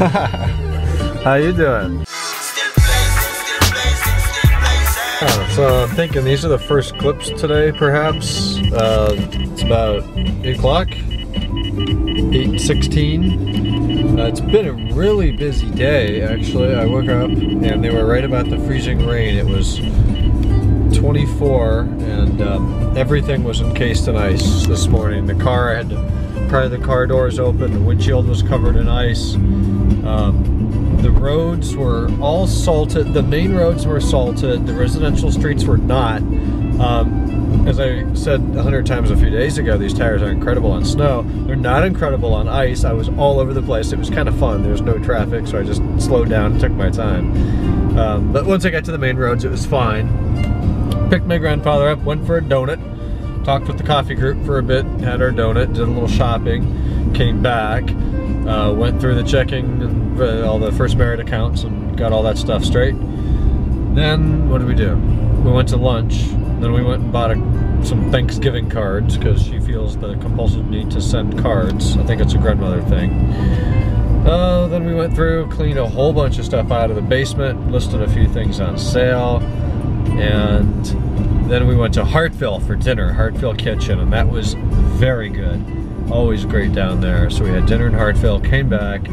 How you doing? So I'm thinking these are the first clips today, perhaps. It's about 8 o'clock, 8:16. It's been a really busy day, actually. I woke up and they were right about the freezing rain. It was 24 and everything was encased in ice this morning. The car, I had to pry the car doors open, the windshield was covered in ice. The roads were all salted. The main roads were salted. The residential streets were not. As I said 100 times a few days ago, these tires are incredible on snow. They're not incredible on ice. I was all over the place. It was kind of fun. There was no traffic, so I just slowed down and took my time. But once I got to the main roads, it was fine. Picked my grandfather up, went for a donut, talked with the coffee group for a bit, had our donut, did a little shopping, came back, went through the checking and all the First Merit accounts and got all that stuff straight. Then what did we do? We went to lunch. Then we went and bought some Thanksgiving cards because she feels the compulsive need to send cards. I think it's a grandmother thing. Then we went through, cleaned a whole bunch of stuff out of the basement, listed a few things on sale, and then we went to Hartville for dinner, Hartville Kitchen, and that was very good. Always great down there. So we had dinner in Hartville, came back,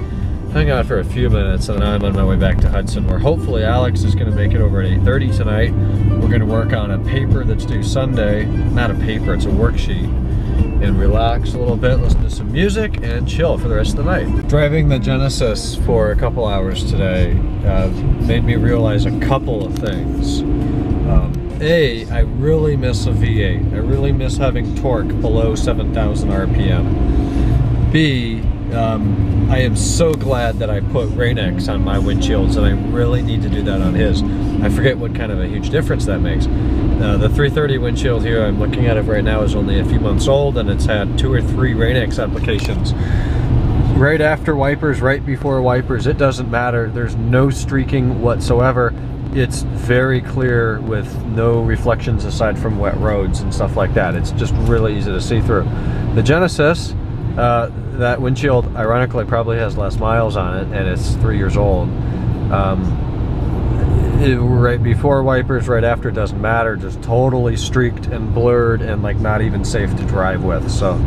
hung out for a few minutes, and now I'm on my way back to Hudson, where hopefully Alex is going to make it over at 8:30 tonight. We're going to work on a paper that's due Sunday. Not a paper, it's a worksheet. And relax a little bit, listen to some music, and chill for the rest of the night. Driving the Genesis for a couple hours today made me realize a couple of things. A, I really miss a V8. I really miss having torque below 7,000 RPM. B, I am so glad that I put Rain-X on my windshields, and I really need to do that on his. I forget what kind of a huge difference that makes. The 330 windshield here, I'm looking at it right now, is only a few months old, and it's had 2 or 3 Rain-X applications. Right after wipers, right before wipers, it doesn't matter. There's no streaking whatsoever. It's very clear with no reflections aside from wet roads and stuff like that. It's just really easy to see through. The Genesis, that windshield ironically probably has less miles on it, and it's 3 years old. Right before wipers, right after, doesn't matter, just totally streaked and blurred and like not even safe to drive with. So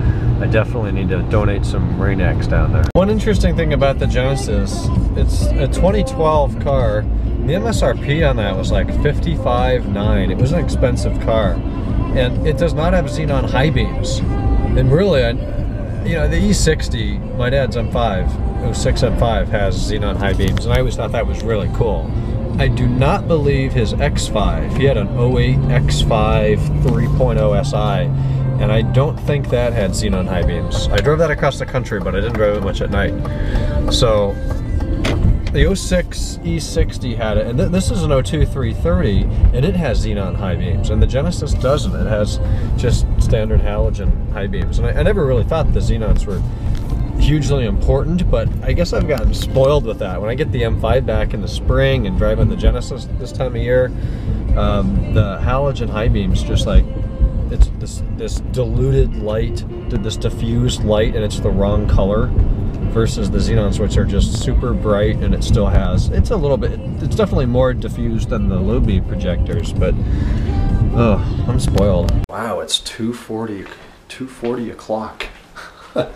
I definitely need to donate some Rain-X down there. One interesting thing about the Genesis, it's a 2012 car. The MSRP on that was like $55,900. It was an expensive car, and it does not have xenon high beams. And really, you know, the E60, my dad's M5, 06 M5 has xenon high beams, and I always thought that was really cool. I do not believe his X5, he had an 08 X5 3.0 SI, and I don't think that had xenon high beams. I drove that across the country, but I didn't drive it much at night. So the 06 E60 had it, and this is an 02 330, and it has xenon high beams, and the Genesis doesn't. It has just standard halogen high beams, and I never really thought the xenons were hugely important, but I guess I've gotten spoiled with that. When I get the M5 back in the spring and drive on the Genesis this time of year, the halogen high beams just like, it's this diluted light, this diffused light, and it's the wrong color, versus the xenons, which are just super bright, and it still has, it's a little bit, it's definitely more diffused than the low beam projectors, but I'm spoiled. Wow, it's 2:40 o'clock. I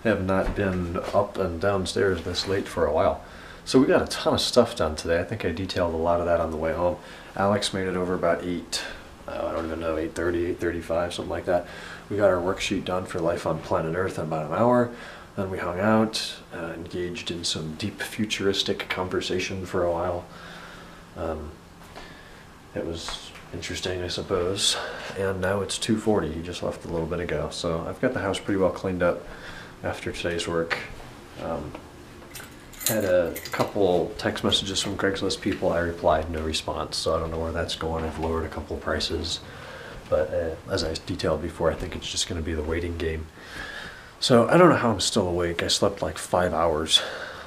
have not been up and downstairs this late for a while. So we got a ton of stuff done today. I think I detailed a lot of that on the way home. Alex made it over about 8, I don't even know, 8:30, 8:35, something like that. We got our worksheet done for Life on Planet Earth in about an hour. Then we hung out, engaged in some deep futuristic conversation for a while. It was interesting, I suppose. And now it's 2:40, he just left a little bit ago. So I've got the house pretty well cleaned up after today's work. Had a couple text messages from Craigslist people. I replied, no response, so I don't know where that's going. I've lowered a couple prices. But as I detailed before, I think it's just going to be the waiting game. So I don't know how I'm still awake. I slept like 5 hours.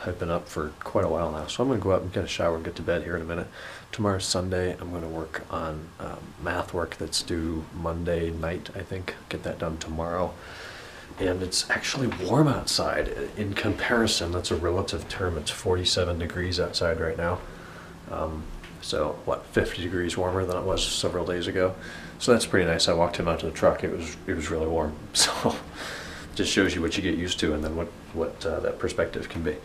I've been up for quite a while now. So I'm going to go out and get a shower and get to bed here in a minute. Tomorrow's Sunday. I'm going to work on math work that's due Monday night, I think. Get that done tomorrow. and it's actually warm outside. In comparison, that's a relative term. It's 47 degrees outside right now. So what, 50 degrees warmer than it was several days ago. So that's pretty nice. I walked him out to the truck. It was really warm. So just shows you what you get used to, and then what that perspective can be.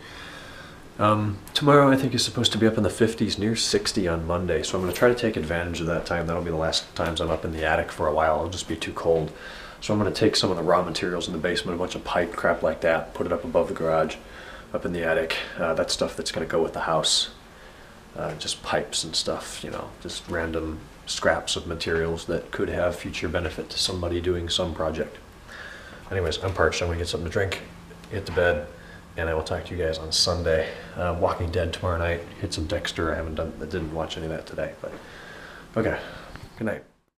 Tomorrow I think is supposed to be up in the 50s, near 60 on Monday. So I'm going to try to take advantage of that time. That'll be the last times I'm up in the attic for a while. It'll just be too cold. So I'm going to take some of the raw materials in the basement, a bunch of pipe crap like that, put it up above the garage, up in the attic. That's stuff that's going to go with the house. Just pipes and stuff, you know, just random scraps of materials that could have future benefit to somebody doing some project. Anyways, I'm parched. I'm going to get something to drink, get to bed, and I will talk to you guys on Sunday. Walking Dead tomorrow night. Hit some Dexter. I didn't watch any of that today, but okay. Good night.